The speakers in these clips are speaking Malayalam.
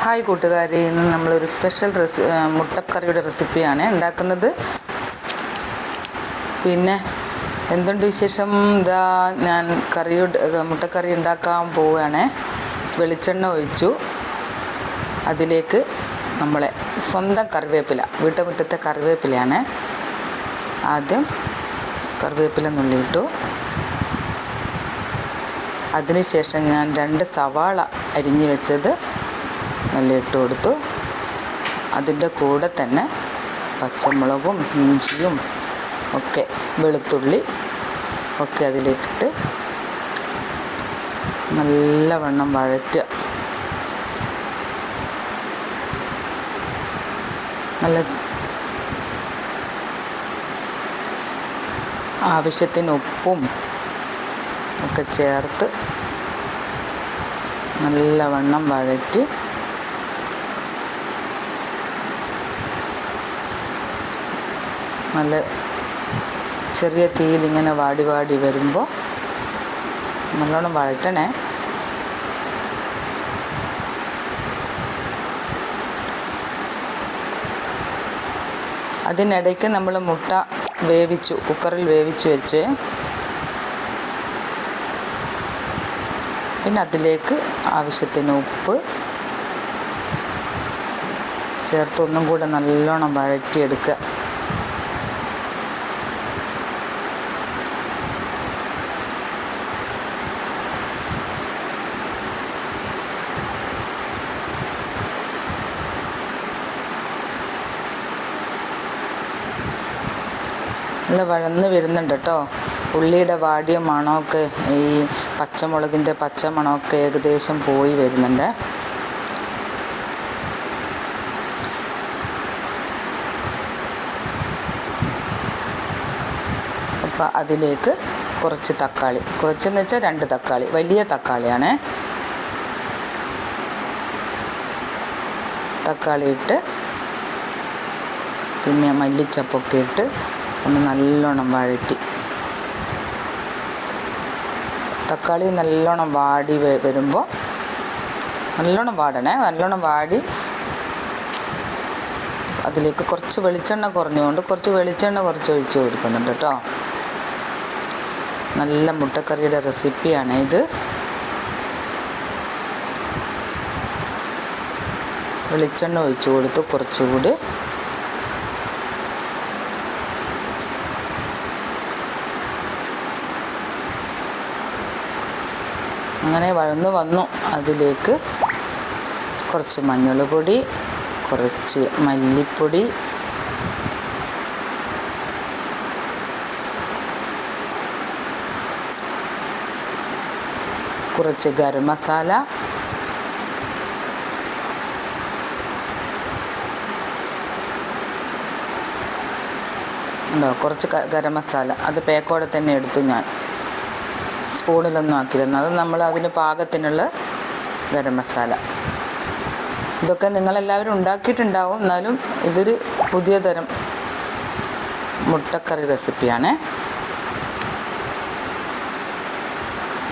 ഹായ് കൂട്ടുകാരെ, ഇന്ന് നമ്മളൊരു സ്പെഷ്യൽ മുട്ടക്കറിയുടെ റെസിപ്പിയാണ് ഉണ്ടാക്കുന്നത്. പിന്നെ എന്തുണ്ട് വിശേഷം? ഇതാ ഞാൻ മുട്ടക്കറി ഉണ്ടാക്കാൻ പോവുകയാണ്. വെളിച്ചെണ്ണ ഒഴിച്ചു. അതിലേക്ക് നമ്മളെ സ്വന്തം കറിവേപ്പില, വീട്ടുമുറ്റത്തെ കറിവേപ്പിലയാണ്. ആദ്യം കറിവേപ്പില നുള്ളിയിട്ടു. അതിനുശേഷം ഞാൻ 2 സവാള അരിഞ്ഞു വെച്ചത് നല്ല ഇട്ട് കൊടുത്തു. അതിൻ്റെ കൂടെ തന്നെ പച്ചമുളകും ഇഞ്ചിയും ഒക്കെ വെളുത്തുള്ളി ഒക്കെ അതിലേക്കിട്ട് നല്ലവണ്ണം വഴറ്റുക. നല്ല ആവശ്യത്തിന് ഉപ്പും ഒക്കെ ചേർത്ത് നല്ലവണ്ണം വഴറ്റി നല്ല ചെറിയ തീയിൽ ഇങ്ങനെ വാടി വരുമ്പോൾ നല്ലോണം വഴറ്റണേ. അതിനിടയ്ക്ക് നമ്മൾ മുട്ട കുക്കറിൽ വേവിച്ച് വെച്ച് പിന്നെ അതിലേക്ക് ആവശ്യത്തിന് ഉപ്പ് ചേർത്ത് ഒന്നും കൂടെ നല്ലോണം വഴറ്റിയെടുക്കുക. നല്ല വഴന്ന് വരുന്നുണ്ട് കേട്ടോ. ഉള്ളിയുടെ വാടിയ മണമൊക്കെ, ഈ പച്ചമുളകിൻ്റെ പച്ചമണമൊക്കെ ഏകദേശം പോയി വരുന്നുണ്ട്. അപ്പോൾ അതിലേക്ക് കുറച്ച് തക്കാളി, കുറച്ചെന്ന് വെച്ചാൽ 2 തക്കാളി, വലിയ തക്കാളിയാണ്. തക്കാളി ഇട്ട് പിന്നെ മല്ലിച്ചപ്പൊക്കെ ഇട്ട് ഒന്ന് നല്ലോണം വഴറ്റി. തക്കാളി നല്ലോണം വാടി വരുമ്പോൾ നല്ലോണം വാടണേ. നല്ലോണം വാടി അതിലേക്ക് കുറച്ച് വെളിച്ചെണ്ണ കുറഞ്ഞുകൊണ്ട് കുറച്ച് ഒഴിച്ച് കൊടുക്കുന്നുണ്ട് കേട്ടോ. നല്ല മുട്ടക്കറിയുടെ റെസിപ്പിയാണ് ഇത്. വെളിച്ചെണ്ണ ഒഴിച്ച് കൊടുത്തു കുറച്ചുകൂടി. അങ്ങനെ വഴന്ന് വന്നു. അതിലേക്ക് കുറച്ച് മഞ്ഞൾപ്പൊടി, കുറച്ച് മല്ലിപ്പൊടി, കുറച്ച് ഗരം മസാല, കുറച്ച് ഗരം മസാല. അത് പേക്കോടെ തന്നെ എടുത്തു ഞാൻ, സ്പൂണിലൊന്നും ആക്കിയിരുന്നു. അത് നമ്മൾ അതിന് പാകത്തിനുള്ള ഗരം മസാല. ഇതൊക്കെ നിങ്ങളെല്ലാവരും ഉണ്ടാക്കിയിട്ടുണ്ടാവും. എന്നാലും ഇതൊരു പുതിയ തരം മുട്ടക്കറി റെസിപ്പിയാണ്.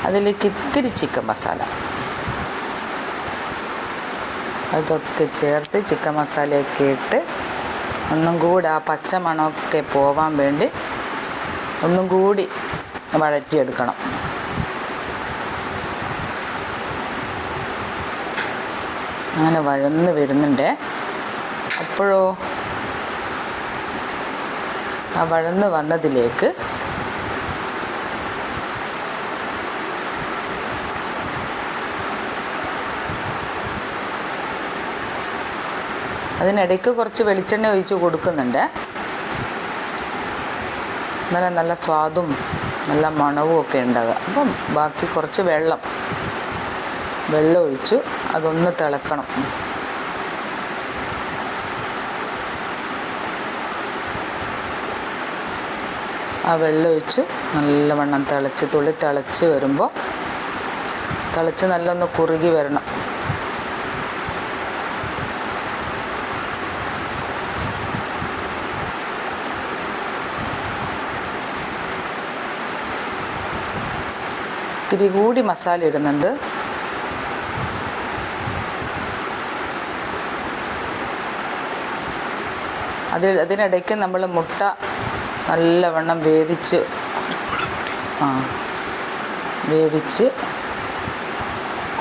അതിലേക്ക് ഇത്തിരി ചിക്കൻ മസാല, അതൊക്കെ ചേർത്ത് ചിക്കൻ മസാലയൊക്കെ ഇട്ട് ഒന്നും കൂടി ആ പച്ചമണമൊക്കെ പോവാൻ വേണ്ടി ഒന്നും കൂടി വഴറ്റിയെടുക്കണം. അങ്ങനെ വഴന്ന് വരുന്നുണ്ട്. അപ്പോഴോ ആ വഴന്ന് വന്നതിലേക്ക് അതിനിടയ്ക്ക് കുറച്ച് വെളിച്ചെണ്ണ ഒഴിച്ച് കൊടുക്കുന്നുണ്ട്. നല്ല സ്വാദും നല്ല മണവും ഒക്കെ ഉണ്ടാകുക. അപ്പം ബാക്കി കുറച്ച് വെള്ളം ഒഴിച്ചു അതൊന്ന് തിളക്കണം. ആ വെള്ളം ഒഴിച്ച് നല്ലവണ്ണം തിളച്ച് വരുമ്പോൾ നല്ലൊന്ന് കുറുകി വരണം. ഇത്തിരി കൂടി മസാല ഇടുന്നുണ്ട്. അതിനിടയ്ക്ക് നമ്മൾ മുട്ട നല്ലവണ്ണം വേവിച്ച്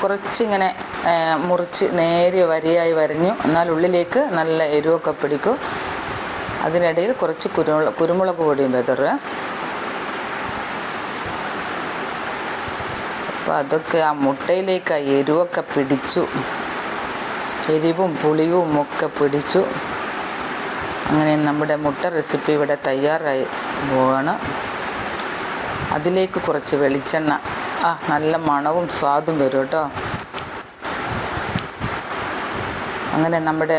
കുറച്ചിങ്ങനെ മുറിച്ച് നേരിയ വരിയായി വരഞ്ഞു. എന്നാൽ ഉള്ളിലേക്ക് നല്ല എരിവൊക്കെ പിടിക്കും. അതിനിടയിൽ കുറച്ച് കുരുമുളക് പൊടിയും വിതറുക. അപ്പോൾ അതൊക്കെ ആ മുട്ടയിലേക്ക് ആ എരിവൊക്കെ പിടിച്ചു, എരിവും പുളിയും ഒക്കെ പിടിച്ചു. അങ്ങനെ നമ്മുടെ മുട്ട റെസിപ്പി ഇവിടെ തയ്യാറായി പോവാണ്. അതിലേക്ക് കുറച്ച് വെളിച്ചെണ്ണ, നല്ല മണവും സ്വാദും വരും കേട്ടോ. അങ്ങനെ നമ്മുടെ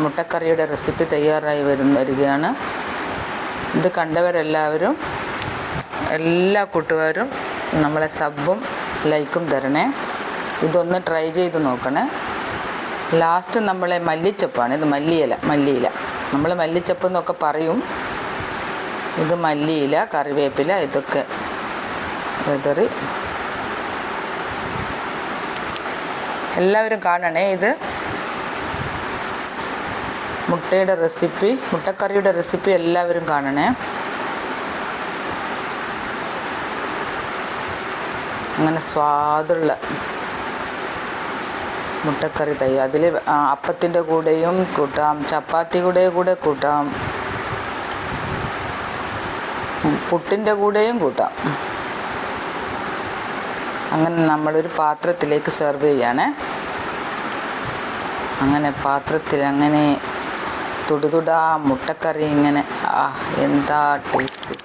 മുട്ടക്കറിയുടെ റെസിപ്പി തയ്യാറായി വരികയാണ്. ഇത് കണ്ടവരെല്ലാവരും, എല്ലാ കൂട്ടുകാരും നമ്മളെ സബ്ബും ലൈക്കും തരണേ. ഇതൊന്ന് ട്രൈ ചെയ്ത് നോക്കണേ. ലാസ്റ്റ് നമ്മളെ മല്ലിച്ചപ്പാണ്. ഇത് മല്ലിയില നമ്മൾ മല്ലിച്ചപ്പ് എന്നൊക്കെ പറയും. ഇത് മല്ലിയില, കറിവേപ്പില ഇതൊക്കെ വിതറി എല്ലാവരും കാണണേ. ഇത് മുട്ടക്കറിയുടെ റെസിപ്പി എല്ലാവരും കാണണേ. അങ്ങനെ സ്വാദുള്ള മുട്ടക്കറി അതിൽ അപ്പത്തിൻ്റെ കൂടെയും കൂട്ടാം, ചപ്പാത്തി കൂടെ കൂട്ടാം, പുട്ടിൻ്റെ കൂടെയും കൂട്ടാം. അങ്ങനെ നമ്മളൊരു പാത്രത്തിലേക്ക് സെർവ് ചെയ്യണേ. അങ്ങനെ പാത്രത്തിൽ അങ്ങനെ തുടുതുടാ മുട്ടക്കറി ഇങ്ങനെ, എന്താ ടേസ്റ്റ്!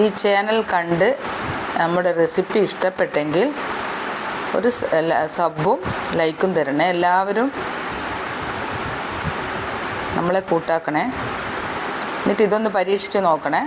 ഈ ചാനൽ കണ്ട് നമ്മുടെ റെസിപ്പി ഇഷ്ടപ്പെട്ടെങ്കിൽ ഒരു സബ്ബും ലൈക്കും തരണേ. എല്ലാവരും നമ്മളെ കൂട്ടാക്കണേ. എന്നിട്ട് ഇതൊന്ന് പരീക്ഷിച്ച് നോക്കണേ.